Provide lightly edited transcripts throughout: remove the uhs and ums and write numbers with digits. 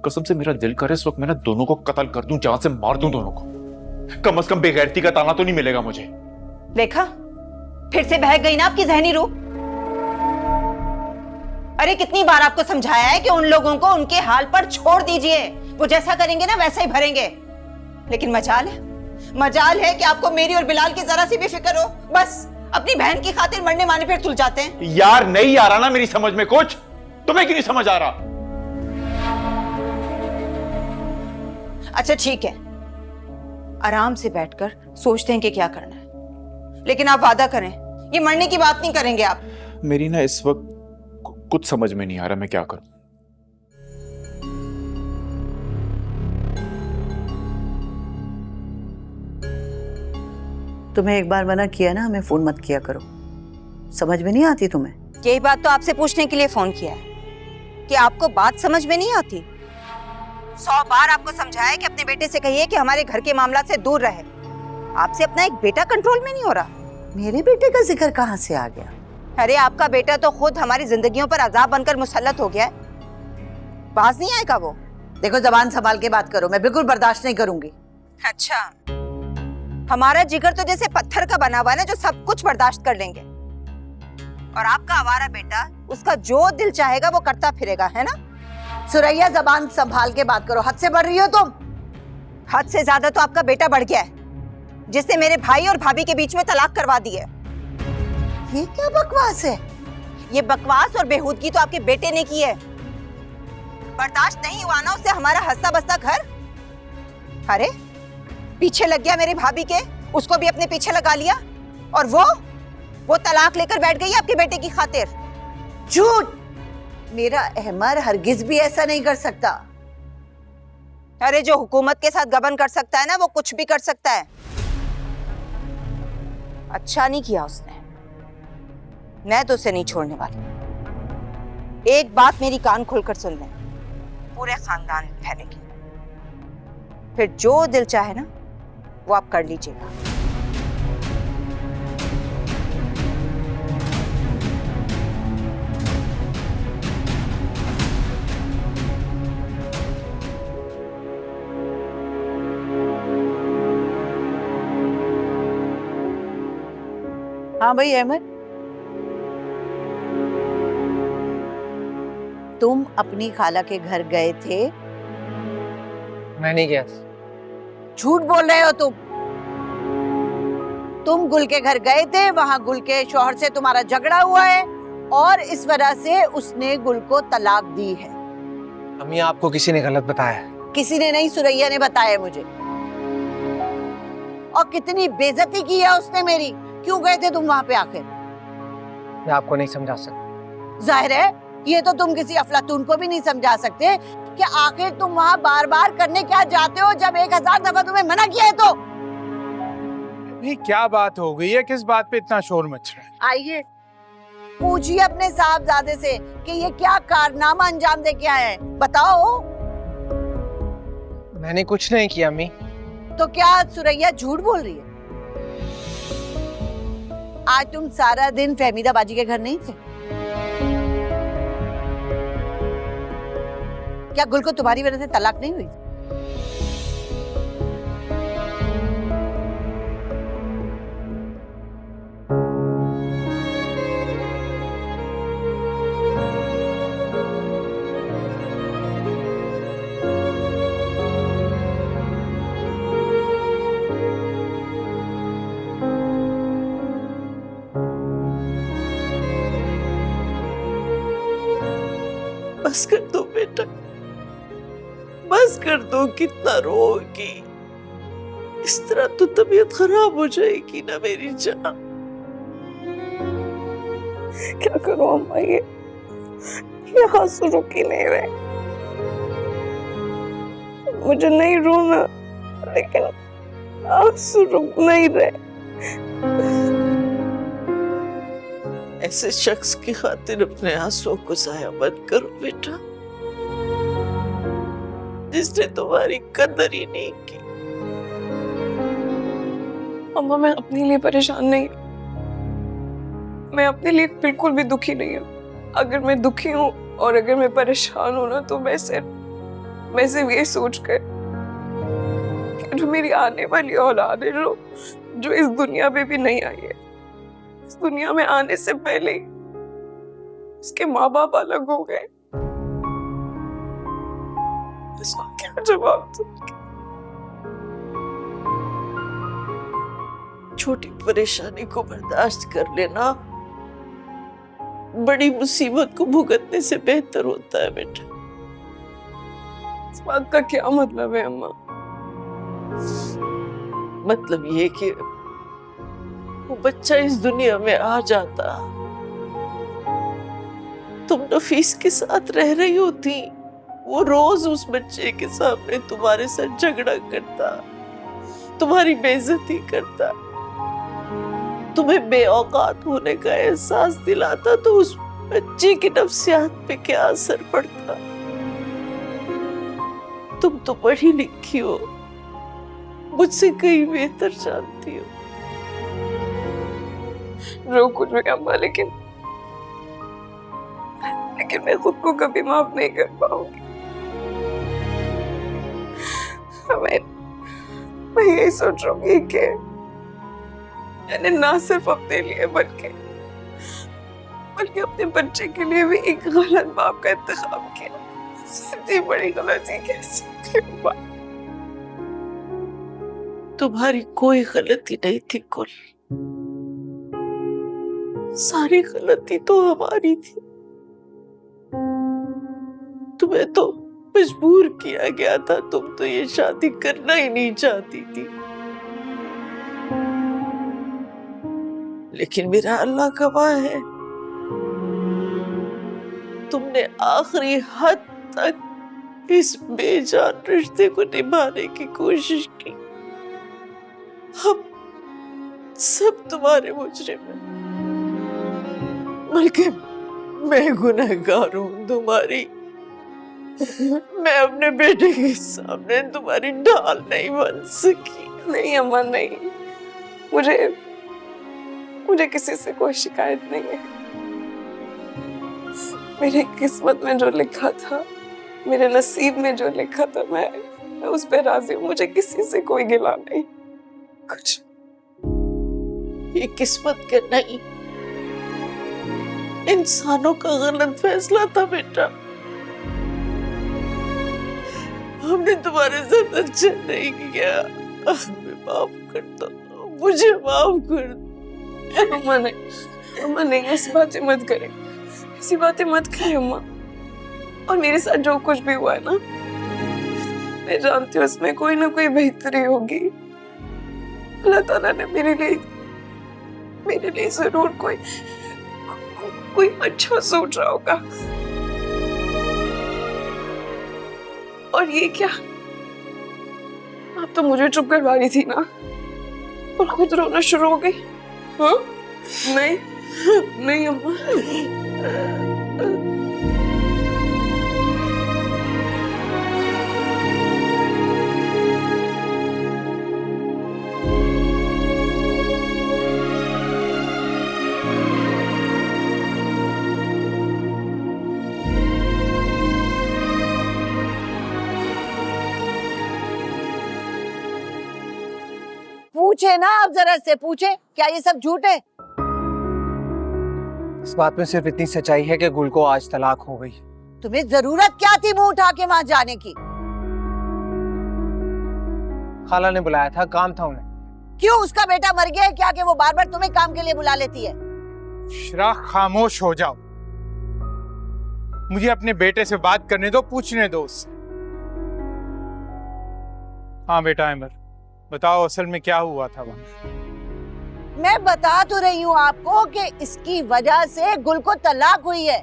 कसम से मेरा दिल करे इस वक्त मैं ना दोनों को कत्ल कर दूं, जान से मार दूं दोनों को। कम से कम बेगैरती का ताना तो नहीं मिलेगा मुझे। देखा, फिर से बहक गई ना आपकी जहनी रूह। अरे कितनी बार आपको समझाया है कि उन लोगों को उनके हाल पर छोड़ दीजिए, वो जैसा करेंगे ना वैसा ही भरेंगे। लेकिन मजाल है कि आपको मेरी और बिलाल की जरा सी भी फिक्र हो। बस अपनी बहन की खातिर मरने माने फिर तुल जाते हैं। यार नहीं आ रहा ना मेरी समझ में कुछ, तुम्हें क्यों नहीं समझ आ रहा? अच्छा ठीक है, आराम से बैठकर सोचते हैं कि क्या करना है, लेकिन आप वादा करें ये मरने की बात नहीं करेंगे आप। मेरी ना इस वक्त कुछ समझ में नहीं आ रहा मैं क्या करूं। तुम्हें एक बार मना किया ना, हमें फोन मत किया करो। समझ में नहीं आती तुम्हें? यही बात तो आपसे पूछने के लिए फोन किया है कि आपको बात समझ में नहीं आती। 100 बार आपको समझाया कि अपने बेटे से कहिए कि हमारे घर के मामला से दूर रहे। आपसे अपना एक बेटा कंट्रोल में नहीं हो रहा। मेरे बेटे का जिक्र कहाँ से आ गया? अरे आपका बेटा तो खुद हमारी जिंदगियों पर अजाब बनकर मुसल्लत हो गया है। बाज नहीं आएगा वो। देखो, जबान संभाल के बात करो, मैं बिल्कुल बर्दाश्त नहीं करूंगी। अच्छा, हमारा जिगर तो जैसे पत्थर का बना हुआ है ना, जो सब कुछ बर्दाश्त कर लेंगे। और आपका आवारा बेटा, उसका जो दिल चाहेगा वो करता फिरेगा, है ना? सुरैया, जबान संभाल के बात करो, हद से बढ़ रही हो तुम। हद से ज्यादा तो आपका बेटा बढ़ गया है, जिससे मेरे भाई और भाभी के बीच में तलाक करवा दी है। ये क्या बकवास है? ये बकवास और बेहूदगी तो आपके बेटे ने की है। बर्दाश्त नहीं हुआ ना उससे हमारा हंसता बसता घर। अरे पीछे लग गया मेरी भाभी के, उसको भी अपने पीछे लगा लिया। और वो तलाक लेकर बैठ गई आपके बेटे की खातिर। झूठ! मेरा अहमर हरगिज भी ऐसा नहीं कर सकता। अरे जो हुकूमत के साथ गबन कर सकता है ना, वो कुछ भी कर सकता है। अच्छा नहीं किया उसने। मैं तो उसे नहीं छोड़ने वाली। एक बात मेरी कान खोलकर सुन लें, पूरे खानदान में फैलेगी। फिर जो दिल चाहे ना वो आप कर लीजिएगा। हाँ भाई अहमद, तुम अपनी खाला के घर गए थे? मैं नहीं गया। झूठ बोल रहे हो तुम गुल के घर गए थे, वहां गुल के शौहर से तुम्हारा झगड़ा हुआ है और इस वजह से उसने गुल को तलाक दी है। अम्मी, आपको किसी ने गलत बताया? किसी ने नहीं, सुरैया ने बताया मुझे। और कितनी बेइज्जती की है उसने मेरी। क्यों गए थे तुम वहां पे आखिर? मैं आपको नहीं समझा सकता। जाहिर है ये तो तुम किसी अफलातून को भी नहीं समझा सकते कि आखिर तुम वहां बार बार करने क्या जाते हो, जब 1000 दफा तुम्हें मना किया है तो। नहीं, क्या बात हो गई है? किस बात पे इतना शोर मच रहा है? आइए पूछिए अपने साहबजादे से कि ये क्या कारनामा अंजाम दे के आए हैं। बताओ। मैंने कुछ नहीं किया अम्मी। तो क्या सुरैया झूठ बोल रही है? आज तुम सारा दिन फहमीदा बाजी के घर नहीं थे? क्या गुल को तुम्हारी वजह से तलाक नहीं हुई? बस कर दो बेटा, बस कर दो। कितना रोगी, इस तरह तो तबीयत खराब हो जाएगी ना मेरी जान। क्या करूं अम्मा, ये आंसू रुक ही नहीं रहे। मुझे नहीं रोना, लेकिन आंसू रुक नहीं रहे। ऐसे शख्स की खातिर अपने आंसुओं को जाया मत करो बेटा, जिसने तुम्हारी कदर ही नहीं की। अम्मा, मैं अपने लिए परेशान नहीं, मैं अपने लिए बिल्कुल भी दुखी नहीं हूँ। अगर मैं दुखी हूँ और अगर मैं परेशान हूँ ना, तो मैं सिर्फ मैं सिर्फ ये सोच कर कि जो मेरी आने वाली औलाद है, जो इस दुनिया में भी नहीं आई है, इस दुनिया में आने से पहले ही उसके माँ बाप अलग हो गए, इसका क्या जवाब दूंगी? छोटी परेशानी को बर्दाश्त कर लेना बड़ी मुसीबत को भुगतने से बेहतर होता है बेटा। इस बात का क्या मतलब है अम्मा? मतलब ये कि वो बच्चा इस दुनिया में आ जाता, तुम नफीस के साथ रह रही होती, वो रोज उस बच्चे के सामने तुम्हारे साथ झगड़ा करता, तुम्हारी बेइज्जती करता, तुम्हें बेऔकात होने का एहसास दिलाता, तो उस बच्चे की नफ्सियात पे क्या असर पड़ता? तुम तो पढ़ी लिखी हो, मुझसे कहीं बेहतर जानती हो। जो कुछ भी अम्मा, लेकिन मैं खुद को कभी माफ नहीं कर पाऊंगी। मैं यही सोच रही हूँ कि मैंने ना सिर्फ अपने लिए बल्कि अपने बच्चे के लिए भी एक गलत बाप का इंतखाब किया। इतनी बड़ी गलती कैसे हुआ? तुम्हारी कोई गलती नहीं थी कुल, सारी गलती तो हमारी थी। तुम्हें तो मजबूर किया गया था, तुम तो ये शादी करना ही नहीं चाहती थी। लेकिन मेरा अल्लाह गवाह है, तुमने आखिरी हद तक इस बेजान रिश्ते को निभाने की कोशिश की। हम सब तुम्हारे मुजरिम हैं, बल्कि मैं गुनहगार हूं तुम्हारी। मैं अपने बेटे के सामने तुम्हारी ढाल नहीं बन सकी। नहीं अम्मा, नहीं, मुझे किसी से कोई शिकायत नहीं है। मेरे किस्मत में जो लिखा था, मेरे नसीब में जो लिखा था, मैं उस पे राजी हूँ। मुझे किसी से कोई गिला नहीं कुछ। ये किस्मत का नहीं, इंसानों का गलत फैसला था बेटा। हमने तुम्हारे साथ अच्छा नहीं किया, हमें माफ कर दो, मुझे माफ कर दो। अम्मा नहीं, ऐसी बातें मत करें, ऐसी बातें मत करें अम्मा। और मेरे साथ जो कुछ भी हुआ है ना, मैं जानती हूँ उसमें कोई ना कोई बेहतरी होगी। अल्लाह ताला ने मेरे लिए जरूर कोई अच्छा सोच रहा होगा। और ये क्या, आप तो मुझे चुप करवा रही थी ना, और खुद रोना शुरू हो गई। हाँ? नहीं अम्मा। पूछे ना, आप जरा से पूछे, क्या ये सब झूठ है? इस बात में सिर्फ इतनी सच्चाई है कि गुल को आज तलाक हो गई। तुम्हें जरूरत क्या थी मुंह उठा के वहां जाने की? खाला ने बुलाया था, काम था उन्हें। क्यों, उसका बेटा मर गया है क्या कि वो बार बार तुम्हें काम के लिए बुला लेती है? श्रा, खामोश हो जाओ। मुझे अपने बेटे से बात करने दो, पूछने दो उससे। हाँ बेटा अमर, बताओ असल में क्या हुआ था वहां? मैं बता तो रही हूँ आपको कि इसकी वजह से गुल को तलाक हुई है।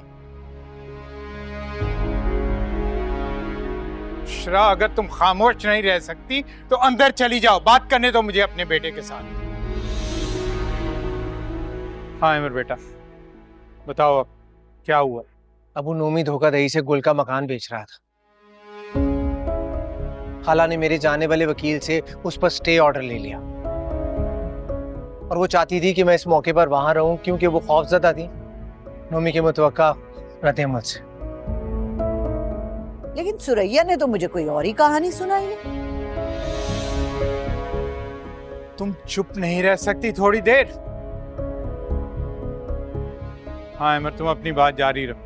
श्रा, अगर तुम खामोश नहीं रह सकती तो अंदर चली जाओ, बात करने दो मुझे अपने बेटे के साथ। हाँ अमर बेटा, बताओ अब क्या हुआ? अबू नोमी धोखाधड़ी से गुल का मकान बेच रहा था। खाला ने मेरे जाने वाले वकील से उस पर स्टे ऑर्डर ले लिया, और वो चाहती थी कि मैं इस मौके पर वहां रहूं क्योंकि वो खौफजदा थी नोमी के मुतवक्का रद्द-ए-अमल से। लेकिन सुरैया ने तो मुझे कोई और ही कहानी सुनाई है। तुम चुप नहीं रह सकती थोड़ी देर? हाँ अमर, तुम अपनी बात जारी रखो।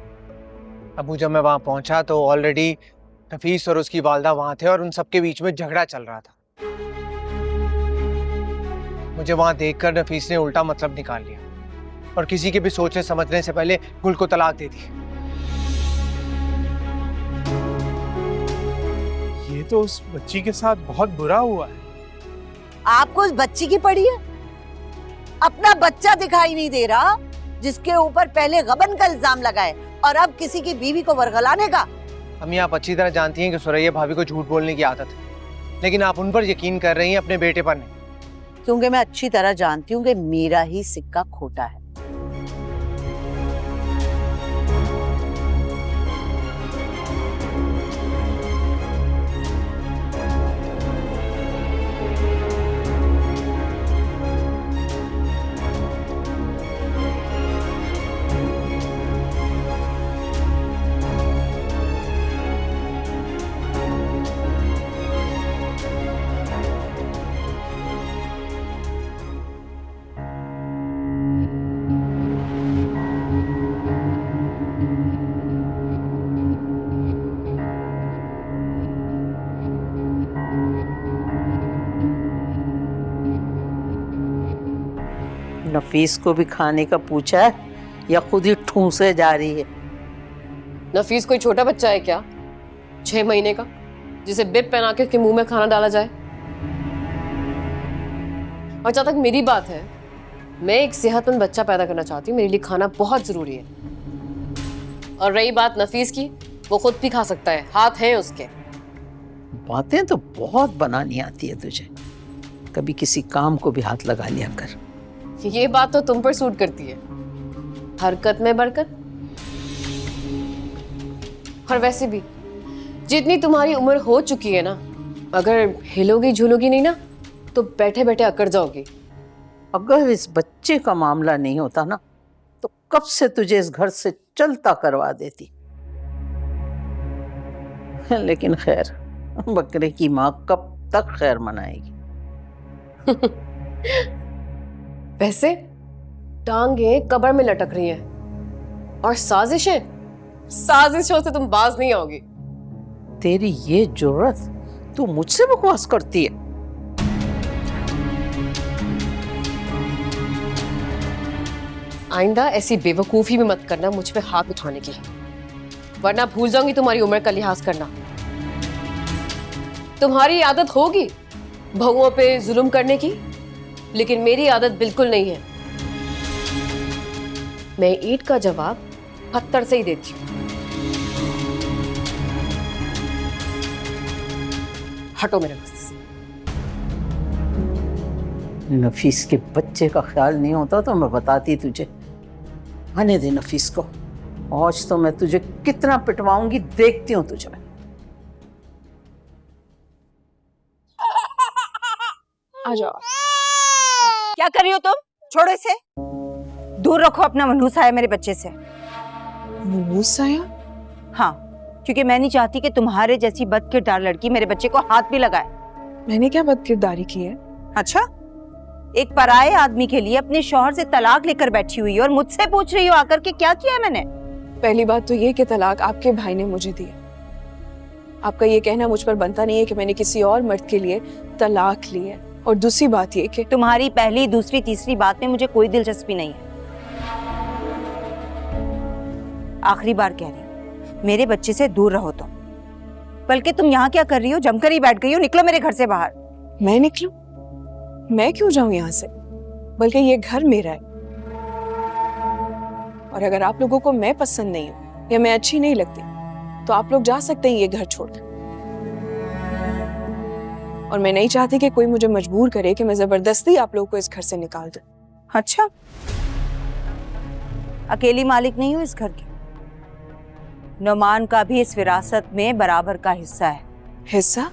अबू जब मैं वहां पहुंचा तो ऑलरेडी नफीस और उसकी वालदा वहां थे और उन सबके बीच में झगड़ा चल रहा था। मुझे वहां देखकर नफीस ने उल्टा मतलब निकाल लिया और किसी के भी सोचने समझने से पहले गुल को तलाक दे दी। ये तो उस बच्ची के साथ बहुत बुरा हुआ है। आपको उस बच्ची की पड़ी है? अपना बच्चा दिखाई नहीं दे रहा जिसके ऊपर पहले गबन का इल्जाम लगाए और अब किसी की बीवी को वरगलाने का। अम्मी, आप अच्छी तरह जानती हैं कि सुरैया भाभी को झूठ बोलने की आदत है, लेकिन आप उन पर यकीन कर रही हैं, अपने बेटे पर नहीं। क्योंकि मैं अच्छी तरह जानती हूँ कि मेरा ही सिक्का खोटा है। नफीस को भी खाने का पूछा है या खुद ही ठूंसे जा रही है? नफीस कोई छोटा बच्चा है क्या, 6 महीने का, जिसे बिप पहना के उसके मुंह में खाना डाला जाए? और जहाँ तक मेरी बात है, मैं एक सेहतमंद बच्चा पैदा करना चाहती हूँ, मेरे लिए खाना बहुत जरूरी है। और रही बात नफीस की, वो खुद भी खा सकता है, हाथ हैं उसके। बातें तो बहुत बनानी आती है तुझे, कभी किसी काम को भी हाथ लगा लिया कर। ये बात तो तुम पर सूट करती है, हरकत में बरकत। और वैसे भी जितनी तुम्हारी उम्र हो चुकी है ना, अगर हिलोगी झूलोगी नहीं ना तो बैठे बैठे अकड़ जाओगी। अगर इस बच्चे का मामला नहीं होता ना तो कब से तुझे इस घर से चलता करवा देती। लेकिन खैर, बकरे की माँ कब तक खैर मनाएगी। वैसे टांगे कब्र में लटक रही हैं और साजिशों से तुम बाज नहीं आओगी। तेरी ये जुर्रत, तू मुझसे बकवास करती है। आइंदा ऐसी बेवकूफी भी मत करना मुझ पे हाथ उठाने की, वरना भूल जाऊंगी तुम्हारी उम्र का लिहाज करना। तुम्हारी आदत होगी बहुओं पे जुल्म करने की, लेकिन मेरी आदत बिल्कुल नहीं है। मैं ईंट का जवाब पत्थर से ही देती हूँ। हटो मेरे रास्ते से। नफीस के बच्चे का ख्याल नहीं होता तो मैं बताती तुझे। आने दे नफीस को, आज तो मैं तुझे कितना पिटवाऊंगी, देखती हूँ तुझे मैं। आ जाओ। क्या कर रही हो तुम? छोड़ो इसे, दूर रखो अपना मनहूस साया मेरे बच्चे से। मनहूस साया? हाँ, क्योंकि मैं नहीं चाहती कि तुम्हारे जैसी बदकिरदार लड़की मेरे बच्चे को हाथ भी लगाए। मैंने क्या बदकिरदारी की है? अच्छा, एक पराये आदमी के लिए अपने शौहर से तलाक लेकर बैठी हुई और मुझसे पूछ रही हो आकर के क्या किया है मैंने? पहली बात तो ये कि तलाक आपके भाई ने मुझे दी। आपका ये कहना मुझ पर बनता नहीं है कि मैंने किसी और मर्द के लिए तलाक ली है। और दूसरी बात ये कि तुम्हारी पहली, दूसरी, तीसरी बात में मुझे कोई दिलचस्पी नहीं है। आखिरी बार कह रही हूँ, मेरे बच्चे से दूर रहो तुम। बल्कि तुम यहाँ क्या कर रही हो? जमकर ही बैठ गई हो। निकलो मेरे घर से बाहर। मैं निकलूं? मैं क्यों जाऊं यहाँ से? बल्कि ये घर मेरा है। और अगर आप लोगों को मैं पसंद नहीं हूं या मैं अच्छी नहीं लगती तो आप लोग जा सकते हैं ये घर छोड़कर। और मैं नहीं चाहती कि कोई मुझे मजबूर करे कि मैं जबरदस्ती आप लोगों को इस घर से निकाल दूं। अच्छा, अकेली मालिक नहीं हूं इस घर की। नोमान का भी इस विरासत में बराबर का हिस्सा है। हिस्सा?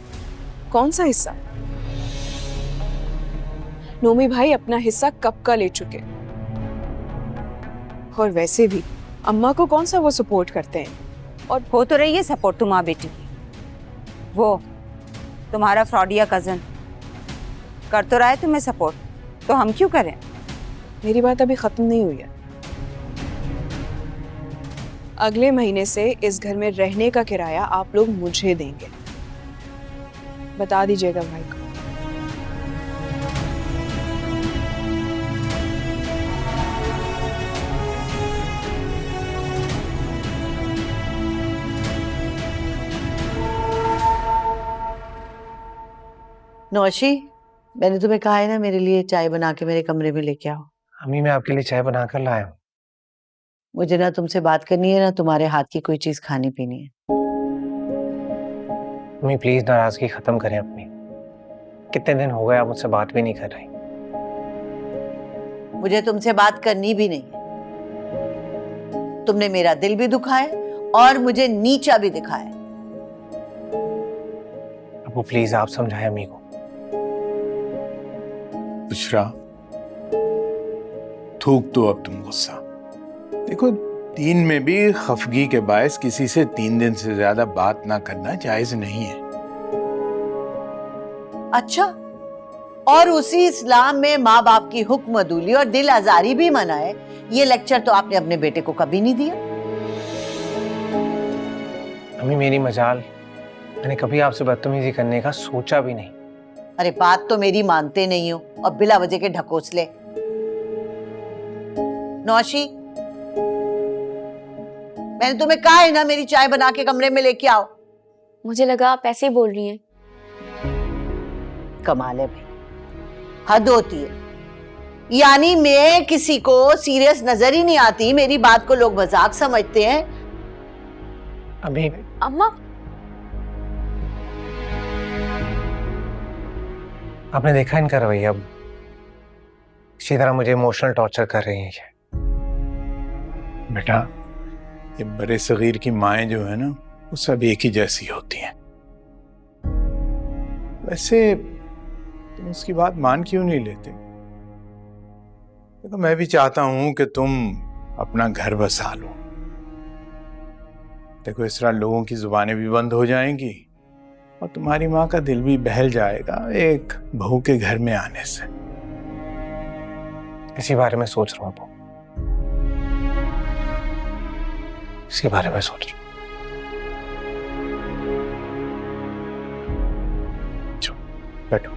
कौन सा हिस्सा? नोमी भाई अपना हिस्सा कब का ले चुके। और वैसे भी अम्मा को कौन सा वो सपोर्ट करते हैं। और हो तो रही है सपोर्ट तुम माँ बेटी की। वो तुम्हारा फ्रॉडिया कजन कर तो रहा है तुम्हें सपोर्ट, तो हम क्यों करें? मेरी बात अभी खत्म नहीं हुई है। अगले महीने से इस घर में रहने का किराया आप लोग मुझे देंगे, बता दीजिएगा भाई को। नौशी, मैंने तुम्हें कहा है ना मेरे लिए चाय बना के मेरे कमरे में लेके आओ। अम्मी मैं आपके लिए चाय बनाकर लाया हूँ। मुझे ना तुमसे बात करनी है ना तुम्हारे हाथ की कोई चीज खानी पीनी है। अम्मी प्लीज नाराजगी खत्म करें अपनी। कितने दिन हो गए आप मुझसे बात भी नहीं कर रही। मुझे तुमसे बात करनी भी नहीं है। तुमने मेरा दिल भी दुखा है और मुझे नीचा भी दिखाया है। अब प्लीज आप समझाएं अम्मी को। बुशरा, थूक दो अब तुम गुस्सा। देखो, दीन में भी खफगी के बायस किसी से 3 दिन से ज्यादा बात ना करना जायज नहीं है। अच्छा, और उसी इस्लाम में माँ बाप की हुक्म अदूली और दिल आजारी भी मना है। ये लेक्चर तो आपने अपने बेटे को कभी नहीं दिया। अम्मी मेरी मजाल, मैंने कभी आपसे बदतमीजी करने का सोचा भी नहीं। अरे बात तो मेरी मानते नहीं हो और बिला वजह के ढकोसले। नौशी, मैंने तुम्हें कहा है ना मेरी चाय बना के कमरे में लेके आओ। मुझे लगा आप ऐसे ही बोल रही हैं। कमाल है भाई, हद होती है। यानी मैं किसी को सीरियस नजर ही नहीं आती, मेरी बात को लोग मजाक समझते हैं। अभी अम्मा, आपने देखा इनका रवैया, अब इसी तरह मुझे इमोशनल टॉर्चर कर रही हैं ये। बेटा, ये बड़े सगीर की माएँ जो है ना, वो सब एक ही जैसी होती हैं। वैसे तुम उसकी बात मान क्यों नहीं लेते? देखो, मैं भी चाहता हूं कि तुम अपना घर बसा लो। देखो, इस तरह लोगों की जुबानें भी बंद हो जाएंगी और तुम्हारी माँ का दिल भी बहल जाएगा एक बहू के घर में आने से। इसी बारे में सोच रहा हूँ, इसी बारे में सोच रहा हूँ। चलो, बैठो।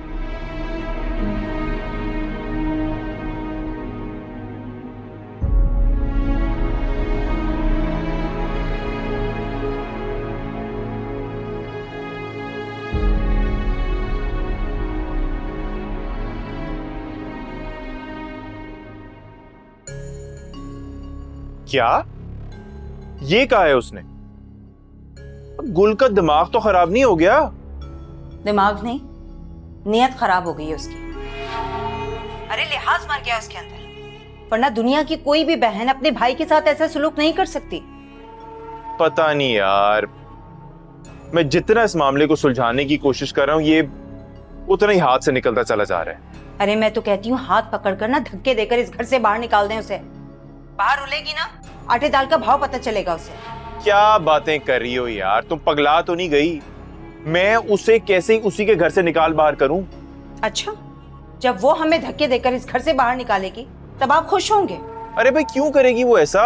क्या ये कहा है उसने? गुल का दिमाग तो खराब नहीं हो गया? दिमाग नहीं, नियत खराब हो गई है उसकी। अरे लिहाज मर गया उसके अंदर, वरना दुनिया की कोई भी बहन अपने भाई के साथ ऐसा सुलूक नहीं कर सकती। पता नहीं यार, मैं जितना इस मामले को सुलझाने की कोशिश कर रहा हूं, ये उतना ही हाथ से निकलता चला जा रहा है। अरे मैं तो कहती हूँ हाथ पकड़कर ना धक्के देकर इस घर से बाहर निकाल दें उसे। बाहर रुलेगी ना, आटे दाल का भाव पता चलेगा उसे। क्या बातें कर रही हो यार, तुम पगला तो नहीं गई? मैं उसे कैसे ही उसी के घर से निकाल बाहर करूं? अच्छा, जब वो हमें धक्के देकर इस घर से बाहर निकालेगी तब आप खुश होंगे? अरे भाई, क्यों करेगी वो ऐसा?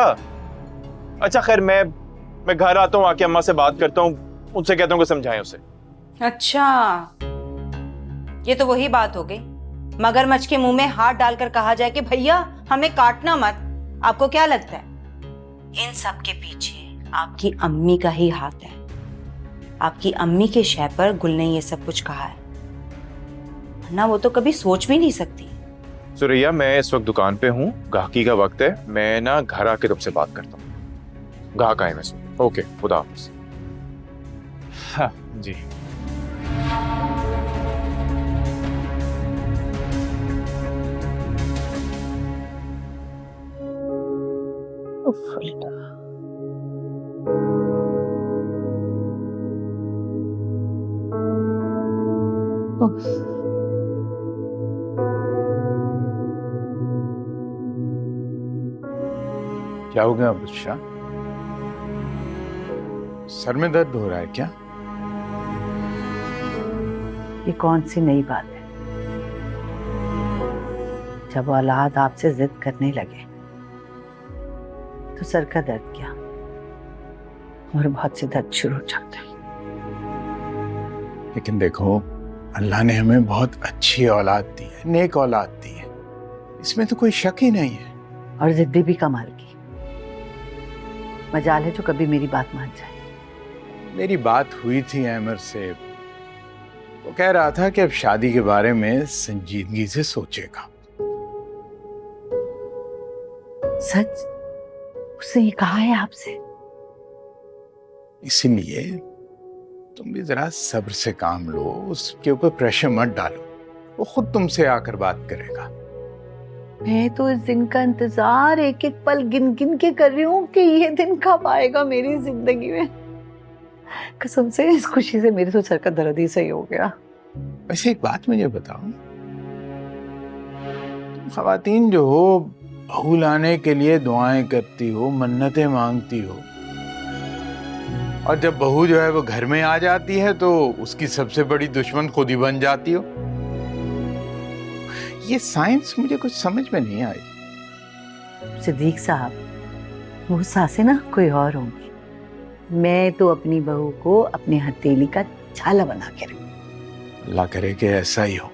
अच्छा खैर, मैं घर आता हूँ, आके अम्मा से बात करता हूँ, उनसे कहता हूँ कि समझाएं उसे। अच्छा, ये तो वही बात हो गई, मगरमच्छ के मुंह में हाथ डालकर कहा जाए कि भैया हमें काटना मत। आपको क्या लगता है इन सब के पीछे आपकी अम्मी का ही हाथ है? आपकी अम्मी के शय पर गुल ने ये सब कुछ कहा है, वरना वो तो कभी सोच भी नहीं सकती। सुरैया, मैं इस वक्त दुकान पे हूँ, गाहकी का वक्त है, मैं ना घर आके तुमसे बात करता हूँ। गाहक आए मैं सुन। ओके, खुदा हाफिज। हाँ जी। क्या हो गया बुशरा? सर में दर्द हो रहा है क्या? ये कौन सी नई बात है? जब औलाद आपसे जिद करने लगे तो सर का दर्द क्या और बहुत से दर्द शुरू हो जाते हैं। लेकिन देखो, अल्लाह ने हमें बहुत अच्छी औलाद दी है, नेक औलाद दी है, इसमें तो कोई शक ही नहीं है। और जिद्दी भी कमाल की। मजाल है जो कभी मेरी बात मान जाए। मेरी बात हुई थी अहमद से, वो कह रहा था कि अब शादी के बारे में संजीदगी से सोचेगा। सच? उसने ये कहा है आपसे? इसीलिए तुम भी जरा सब्र से काम लो, उसके ऊपर प्रेशर मत डालो, वो खुद तुमसे आकर बात करेगा। मैं तो इस दिन का इंतजार एक एक पल गिन गिन के कर रही हूँ कि ये दिन कब आएगा मेरी जिंदगी में। कसम से इस खुशी से मेरे तो सर का दर्द ही सही हो गया। वैसे एक बात मुझे बताओ, तुम खवातीन जो हो, बहू लाने के लिए दुआएं करती हो, मन्नतें मांगती हो, और जब बहू जो है वो घर में आ जाती है तो उसकी सबसे बड़ी दुश्मन खुद ही बन जाती हो। ये साइंस मुझे कुछ समझ में नहीं आई। सिद्दीक साहब, वो सासे ना कोई और होंगी। मैं तो अपनी बहू को अपने हथेली का छाला बना के रखूं। अल्लाह करे कि ऐसा ही हो।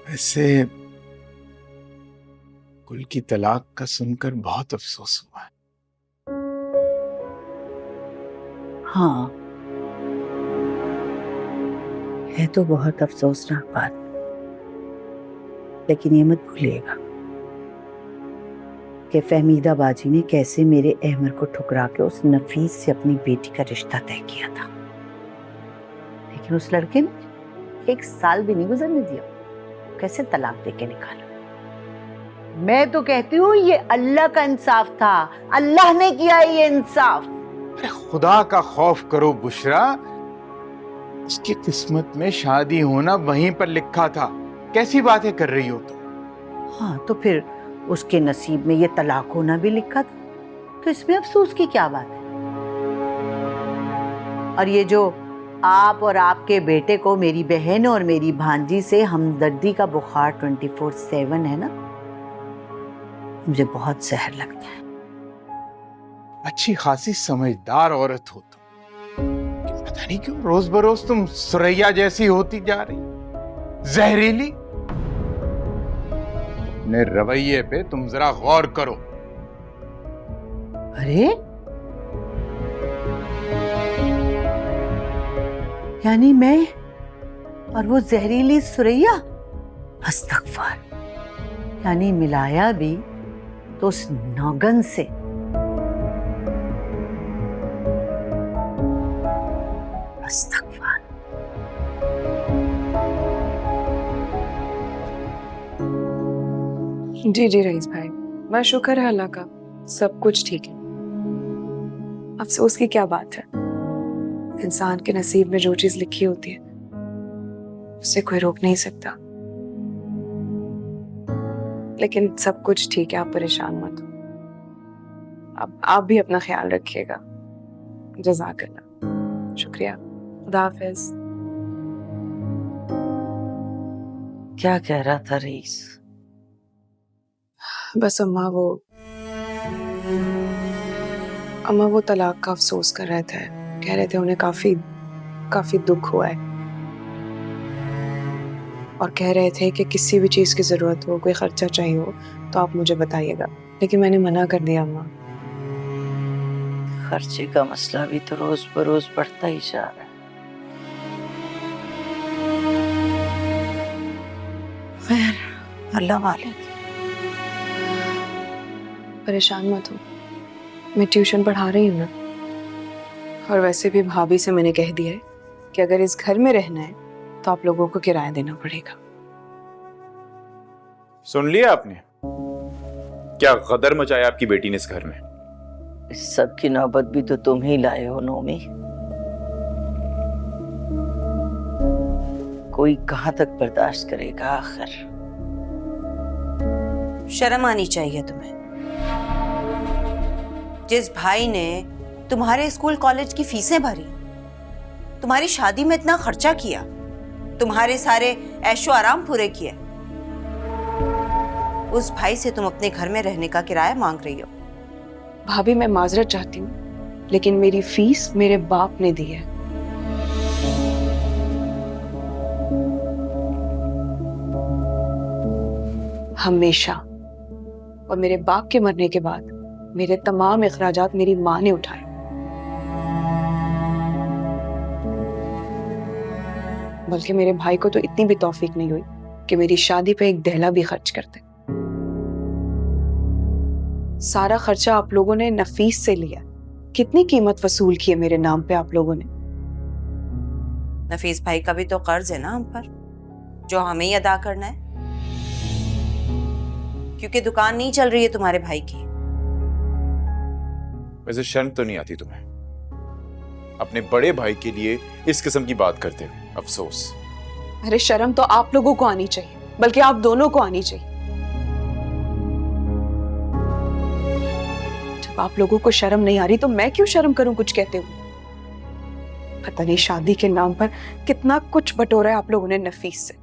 वैसे कुल की तलाक का सुनकर बहुत अफसोस हुआ है। हाँ, है तो बहुत अफसोसनाक बात, लेकिन ये मत भूलिएगा कि फहमीदा बाजी ने कैसे मेरे अहमद को ठुकरा के उस नफीस से अपनी बेटी का रिश्ता तय किया था। लेकिन उस लड़के ने 1 साल भी नहीं गुजरने दिया, कैसे तलाक देके निकाला। मैं तो कहती हूँ ये अल्लाह का इंसाफ था, अल्लाह ने किया ये इंसाफ। अरे खुदा का खौफ करो बुशरा, उसकी किस्मत में शादी होना वहीं पर लिखा था। कैसी बातें कर रही हो तुम? हाँ, तो फिर उसके नसीब में ये तलाक होना भी लिखा था, तो इसमें अफसोस की क्या बात है। और ये जो आप और आपके बेटे को मेरी बहन और मेरी भांजी से हमदर्दी का बुखार 24/7 है ना, मुझे बहुत जहर लगता है। अच्छी खासी समझदार औरत हो तुम, पता नहीं क्यों रोज बरोज तुम सुरैया जैसी होती जा रही, जहरीली। अपने रवैये पे तुम जरा गौर करो। अरे, यानी मैं और वो जहरीली सुरैया? अस्तगफर। यानी मिलाया भी तो उस नौगन से। अस्तगफर। जी जी रईस भाई, बस शुक्र है अल्लाह का, सब कुछ ठीक है। अफसोस की क्या बात है, इंसान के नसीब में जो चीज लिखी होती है उसे कोई रोक नहीं सकता। लेकिन सब कुछ ठीक है, आप परेशान मत हो। अब आप भी अपना ख्याल रखिएगा। जज़ाकल्लाह, शुक्रिया, खुदा हाफिज। क्या कह रहा था रईस? बस अम्मा वो तलाक का अफसोस कर रहे थे, कह रहे थे उन्हें काफी दुख हुआ है, और कह रहे थे कि किसी भी चीज की जरूरत हो, कोई खर्चा चाहिए हो तो आप मुझे बताइएगा। लेकिन मैंने मना कर दिया अम्मा। खर्चे का मसला भी तो रोज बरोज बढ़ता ही जा रहा है। खैर, अल्लाह वाले। परेशान मत हो, मैं ट्यूशन पढ़ा रही हूँ ना, और वैसे भी भाभी से मैंने कह दिया है कि अगर इस घर में रहना है तो आप लोगों को किराया देना पड़ेगा। सुन लिया आपने क्या गदर मचाया आपकी बेटी ने इस घर में? इस सब की नौबत भी तो तुम ही लाए हो नोमी। कोई कहाँ तक बर्दाश्त करेगा आखिर। शर्म आनी चाहिए तुम्हें। जिस भाई ने तुम्हारे स्कूल कॉलेज की फीसें भरी, तुम्हारी शादी में इतना खर्चा किया, तुम्हारे सारे ऐशो आराम पूरे किए, उस भाई से तुम अपने घर में रहने का किराया मांग रही हो। भाभी मैं माजरत चाहती हूँ, लेकिन मेरी फीस मेरे बाप ने दी है। हमेशा। और मेरे बाप के मरने के बाद मेरे तमाम अखराजात मेरी माँ ने उठाए। बल्कि मेरे भाई को तो इतनी भी तौफीक नहीं हुई कि मेरी शादी पे एक दहला भी खर्च करते। सारा खर्चा आप लोगों ने नफीस से लिया। कितनी कीमत वसूल की है मेरे नाम पे आप लोगों ने? नफीस भाई का भी तो कर्ज है ना हम पर, जो हमें ही अदा करना है, क्योंकि दुकान नहीं चल रही है तुम्हारे भाई की। वैसे शर्म तो नहीं आती तुम्हें अपने बड़े भाई के लिए इस किस्म की बात करते हुए? अफसोस। अरे शर्म तो आप लोगों को आनी चाहिए, बल्कि आप दोनों को आनी चाहिए। जब आप लोगों को शर्म नहीं आ रही तो मैं क्यों शर्म करूं कुछ कहते हुए? पता नहीं शादी के नाम पर कितना कुछ बटोरा है आप लोगों ने नफीस से।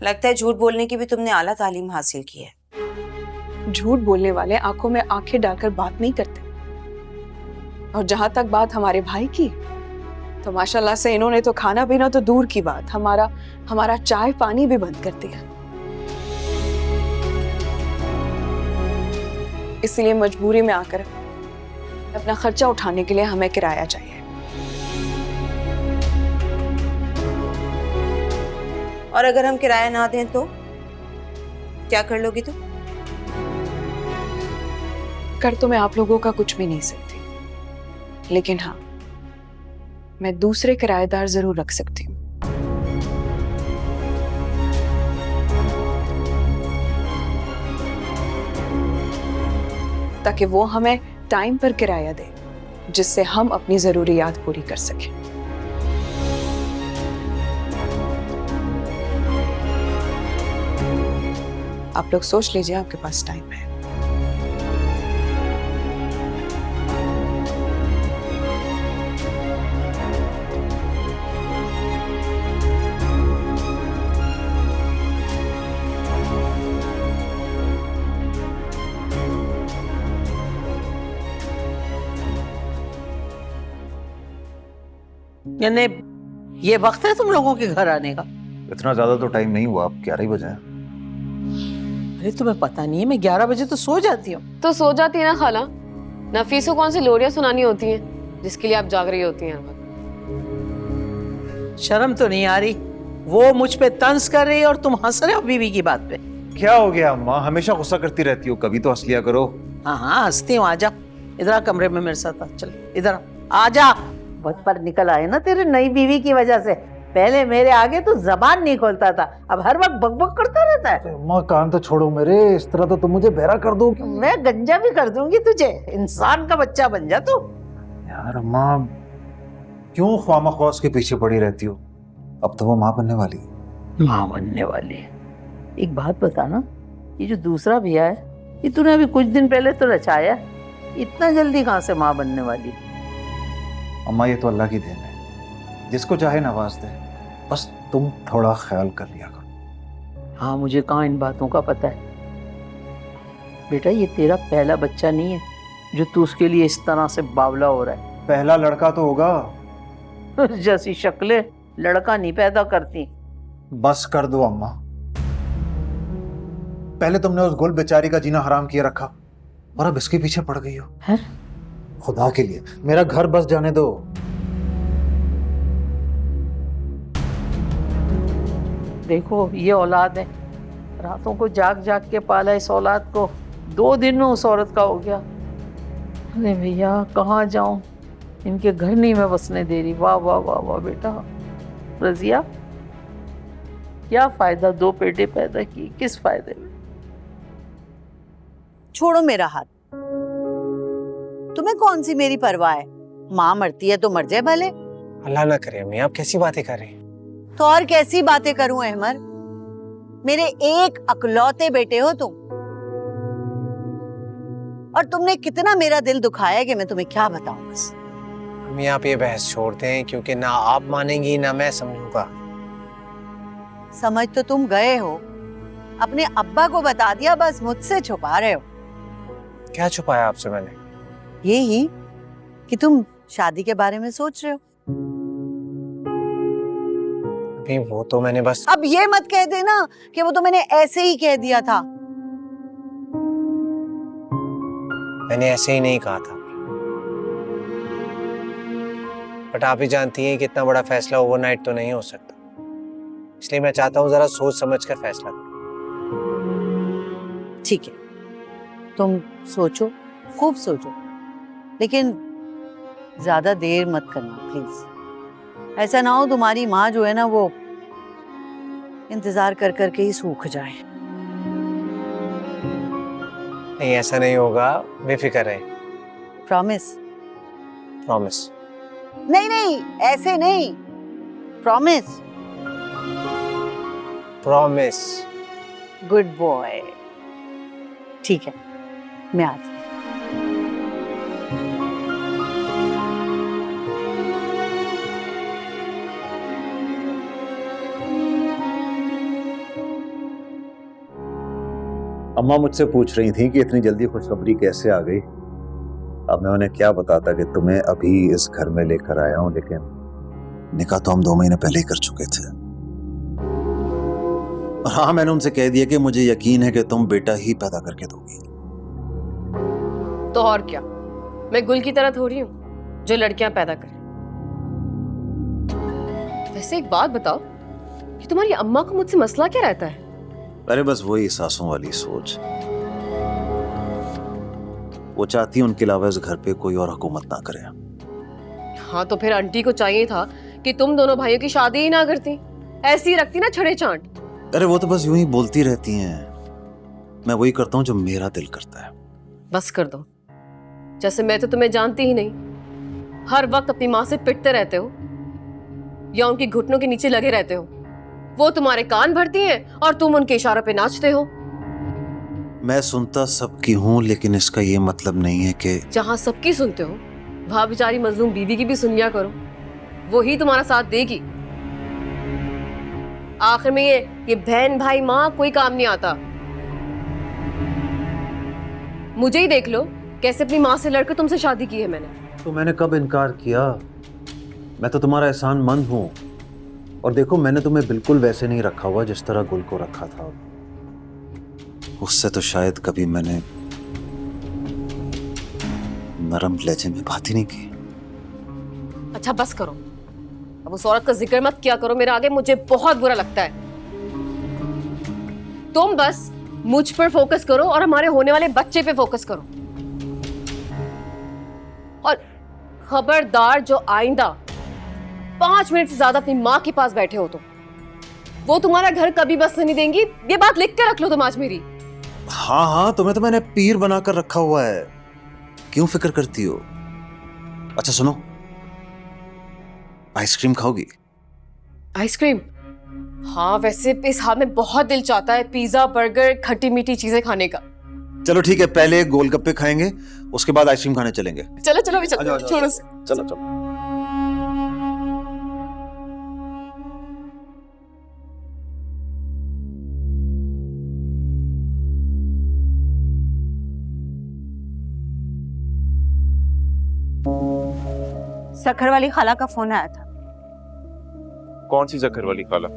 लगता है झूठ बोलने की भी तुमने आला तालीम हासिल की है। झूठ बोलने वाले आंखों में आंखें डालकर बात नहीं करते। और जहां तक बात हमारे भाई की, तो माशाल्लाह से इन्होंने तो खाना पीना तो दूर की बात, हमारा चाय पानी भी बंद कर दिया। इसलिए मजबूरी में आकर अपना खर्चा उठाने के लिए हमें किराया चाहिए। और अगर हम किराया ना दें तो क्या कर लोगी तुम? कर तो मैं आप लोगों का कुछ भी नहीं सकती, लेकिन हाँ, मैं दूसरे किराएदार जरूर रख सकती हूँ। ताकि वो हमें टाइम पर किराया दे, जिससे हम अपनी जरूरियात पूरी कर सकें। आप लोग सोच लीजिए, आपके पास टाइम है। यानी ये वक्त है तुम लोगों के घर आने का? इतना ज्यादा तो टाइम नहीं हुआ, अब 11 ही बजे हैं। अरे तुम्हें पता नहीं है, मैं 11 बजे तो सो जाती हूँ। तो सो जाती है ना खाला। नफीस को कौन सी लोरियां सुनानी होती हैं जिसके लिए आप जाग रही होती हैं हर वक्त? शर्म तो नहीं आ रही? वो मुझ पे तंज कर रही है और तुम हंस रहे हो बीवी की बात पे। क्या हो गया अम्मा, हमेशा गुस्सा करती रहती हो, कभी तो हंस लिया करो। हाँ हाँ हंसती हूँ, आजा इधर आ, कमरे में मेरे साथ आ, चल इधर आजा। बहुत पर निकल आए ना तेरे नई बीवी की वजह से। पहले मेरे आगे तो जबान नहीं खोलता था, अब हर वक्त बकबक करता रहता है। अम्मा कान तो छोड़ो मेरे, इस तरह तो तुम मुझे बहरा कर दो। मैं गंजा भी कर दूंगी तुझे, इंसान का बच्चा बन जा तू। यार अम्मा क्यों ख्वामा-ख्वाह उसके पीछे पड़ी रहती हो? अब तो वो माँ बनने वाली है। माँ बनने वाली है? एक बात बता ना, ये जो दूसरा भैया है, ये तूने अभी कुछ दिन पहले तो रचाया, इतना जल्दी कहाँ से माँ बनने वाली? अम्मा ये तो अल्लाह की देन है, जिसको चाहे नवाज दे, बस तुम थोड़ा ख्याल कर लिया करो। हाँ मुझे कहाँ इन बातों का पता है। बेटा ये तेरा पहला बच्चा नहीं है जो तू उसके लिए इस तरह से बावला हो रहा है। पहला लड़का तो होगा। जैसी शक्लें लड़का नहीं पैदा करती। बस कर दो अम्मा, पहले तुमने उस गुल बेचारी का जीना हराम किए रखा और अब इसके पीछे पड़ गई हो। है? खुदा के लिए मेरा घर बस जाने दो। देखो ये औलाद है, रातों को जाग जाग के पाला इस औलाद को, 2 दिन में उस औरत का हो गया। अरे भैया कहाँ जाऊं, इनके घर नहीं मैं बसने दे रही। वाह वाह वाह वाह बेटा। रजिया क्या फायदा 2 बेटे पैदा की, किस फायदे में? छोड़ो मेरा हाथ, तुम्हें कौन सी मेरी परवाह है? माँ मरती है तो मर जाए भले। अल्लाह ना करे अम्मी, आप कैसी बातें कर रही हैं? तो और कैसी बातें करूं अहमर, मेरे एक अकलौते बेटे हो तुम, और तुमने कितना मेरा दिल दुखाया है कि मैं तुम्हें क्या बताऊं। बस हम यहाँ पे ये बहस छोड़ते हैं, क्योंकि ना आप मानेंगी ना मैं समझूंगा। समझ तो तुम गए हो, अपने अब्बा को बता दिया, बस मुझसे छुपा रहे हो। क्या छुपाया आपसे मैंने? यही कि तुम शादी के बारे में सोच रहे हो। अभी वो तो मैंने बस अब ये मत कह देना कि वो तो मैंने ऐसे ही कह दिया था। मैंने ऐसे ही नहीं कहा था, बट आप ही जानती हैं कि इतना बड़ा फैसला ओवरनाइट तो नहीं हो सकता, इसलिए मैं चाहता हूँ जरा सोच समझ कर फैसला करो। ठीक है, तुम सोचो, खूब सोचो, लेकिन ज्यादा देर मत करना प्लीज। ऐसा ना हो तुम्हारी माँ जो है ना वो इंतजार कर करके ही सूख जाए। नहीं, ऐसा नहीं होगा, बेफिक्र रहे। प्रॉमिस? प्रॉमिस। नहीं नहीं, ऐसे नहीं, प्रॉमिस। प्रॉमिस। Good boy. ठीक है, मैं आती हूँ। अम्मा मुझसे पूछ रही थी कि इतनी जल्दी खुशखबरी कैसे आ गई। अब मैं उन्हें क्या बताता कि तुम्हें अभी इस घर में लेकर आया हूं, लेकिन निकाह तो हम 2 महीने पहले ही कर चुके थे। और हाँ, मैंने उनसे कह दिया कि मुझे यकीन है कि तुम बेटा ही पैदा करके दोगी। तो और क्या, मैं गुल की तरह थोड़ी हूँ जो लड़कियां पैदा करे। वैसे एक बात बताओ कि तुम्हारी अम्मा को मुझसे मसला क्या रहता है? अरे बस वही सासों वाली सोच। वो चाहती है उनके अलावा इस घर पे कोई और हुकूमत ना करे। हाँ, तो फिर आंटी को चाहिए था कि तुम दोनों भाइयों की शादी ही ना करती, ऐसी रखती ना छड़े चांट। अरे वो तो बस यूं ही बोलती रहती हैं, मैं वही करता हूँ जो मेरा दिल करता है। बस कर दो, जैसे मैं तो तुम्हें जानती ही नहीं। हर वक्त अपनी माँ से पिटते रहते हो या उनके घुटनों के नीचे लगे रहते हो। वो तुम्हारे कान भरती हैं और तुम उनके इशारों पे नाचते हो। मैं सुनता सबकी हूँ, लेकिन इसका ये मतलब नहीं है कि जहाँ सबकी सुनते हो वहां बेचारी मजलूम बीवी की भी सुन लिया करो, वो ही तुम्हारा साथ देगी। आखिर में ये बहन भाई माँ कोई काम नहीं आता। मुझे ही देख लो, कैसे अपनी माँ से लड़कर तुमसे शादी की है मैंने। तो मैंने कब इनकार किया? मैं तो तुम्हारा एहसानमंद हूँ, और देखो मैंने तुम्हें बिल्कुल वैसे नहीं रखा हुआ जिस तरह गुल को रखा था। उससे तो शायद कभी मैंने नरम लहजे में बात ही नहीं की। अच्छा बस करो, अब उस औरत का जिक्र मत किया करो मेरे आगे, मुझे बहुत बुरा लगता है। तुम बस मुझ पर फोकस करो और हमारे होने वाले बच्चे पे फोकस करो। और खबरदार, जो आइंदा 5 मिनट से ज्यादा अपनी माँ के पास बैठे हो तो वो तुम्हारा घर कभी बसने नहीं देंगी। ये बात लिख के रख लो तुम आज मेरी। हाँ हाँ, तुम्हें तो मैंने पीर बनाकर रखा हुआ है, क्यों फिक्र करती हो? अच्छा सुनो, आइसक्रीम खाओगी? आइसक्रीम? हाँ, वैसे इस हाल में बहुत दिल चाहता है पिज्जा, बर्गर, खट्टी मीठी चीजें खाने का। चलो ठीक है, पहले गोलगप्पे खाएंगे, उसके बाद आइसक्रीम खाने चलेंगे। चलो चलो, चलो छोड़ो से। चलो चलो। सखर वाली खाला का फोन आया था। कौन सी जखर वाली खाला?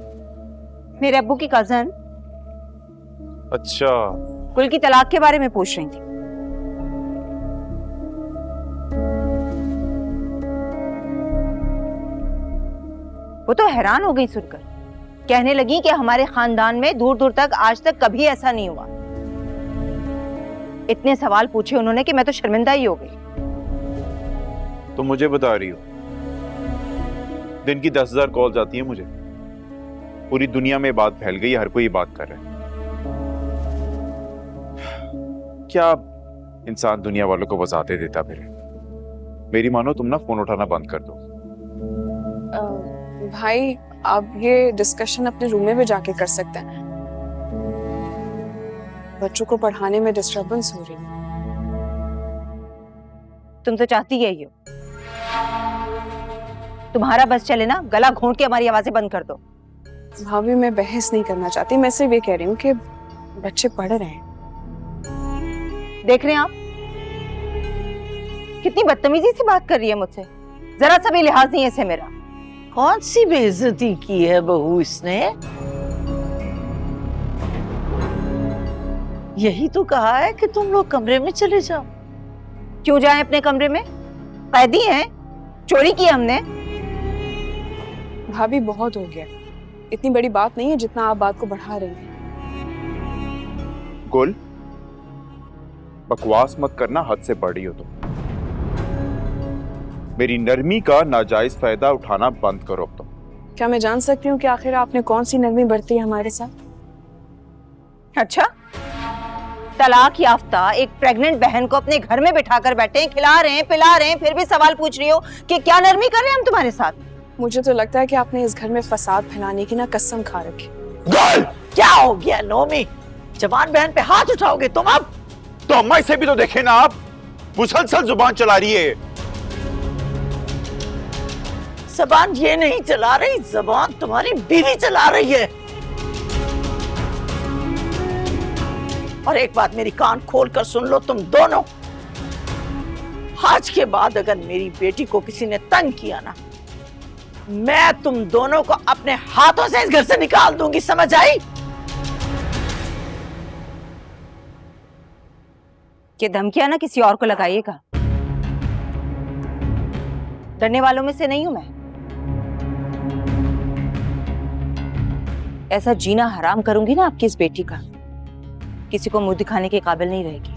मेरे अब्बू की कजन अच्छा, गुल की तलाक के बारे में पूछ रही थी। वो तो हैरान हो गई सुनकर, कहने लगी कि हमारे खानदान में दूर दूर तक आज तक कभी ऐसा नहीं हुआ। इतने सवाल पूछे उन्होंने कि मैं तो शर्मिंदा ही हो गई। तुम मुझे बता रही हो? दिन की 10,000 कॉल्स आती हैं मुझे, पूरी दुनिया में बात फैल गई, हर कोई बात कर रहा है। क्या इंसान दुनिया वालों को वजाहतें देता फिरे? मेरी मानो तुम ना फोन उठाना बंद कर दो। भाई, आप ये डिस्कशन अपने रूम में भी जाके कर सकते हैं। बच्चों को पढ़ाने में डिस्टर्बेंस हो रही है। तुम तो चाहती यही हो। तुम्हारा बस चले ना, गला घोंट के हमारी आवाजें बंद कर दो। भाभी मैं बहस नहीं करना चाहती, मैं सिर्फ ये कह रही हूँ कि बच्चे पढ़ रहे हैं। देख रहे हैं आप कितनी बदतमीजी से बात कर रही है मुझसे, जरा सा भी लिहाज नहीं है इसे मेरा। कौन सी बेइज्जती की है बहू इसने? यही तो कहा है कि तुम लोग कमरे में चले जाओ। क्यों जाएं अपने कमरे में? कैदी हैं, चोरी की हमने। भाभी बहुत हो गया, इतनी बड़ी बात नहीं है जितना आप बात को बढ़ा रही हैं। गुल, बकवास मत करना, हद से बढ़ी हो तुम। मेरी नरमी का नाजायज फायदा उठाना बंद करो अब तुम। क्या मैं जान सकती हूँ कि आखिर आपने कौन सी नरमी बरती है हमारे साथ? अच्छा, तलाक याफ्ता एक प्रेग्नेंट बहन को अपने घर में बिठाकर बैठे हैं, खिला रहे हैं, पिला रहे हैं, फिर भी सवाल पूछ रही हो कि क्या नरमी कर रहे हैं हम तुम्हारे साथ? मुझे तो लगता है कि आपने इस घर में फसाद फैलाने की ना कसम खा रखी। क्या हो गया नोमी? जवान बहन पे हाथ उठाओगे तुम अब? तो अम्मा इसे भी तो देखे ना आप, मुसलसल जुबान चला रही है। जबान ये नहीं चला रही, जबान तुम्हारी बीवी चला रही है। और एक बात मेरी कान खोल कर सुन लो तुम दोनों, आज के बाद अगर मेरी बेटी को किसी ने तंग किया ना, मैं तुम दोनों को अपने हाथों से इस घर से निकाल दूंगी, समझ आई? ये धमकियां ना किसी और को लगाइएगा, डरने वालों में से नहीं हूं मैं। ऐसा जीना हराम करूंगी ना आपकी इस बेटी का, किसी को मुंह दिखाने के काबिल नहीं रहेगी।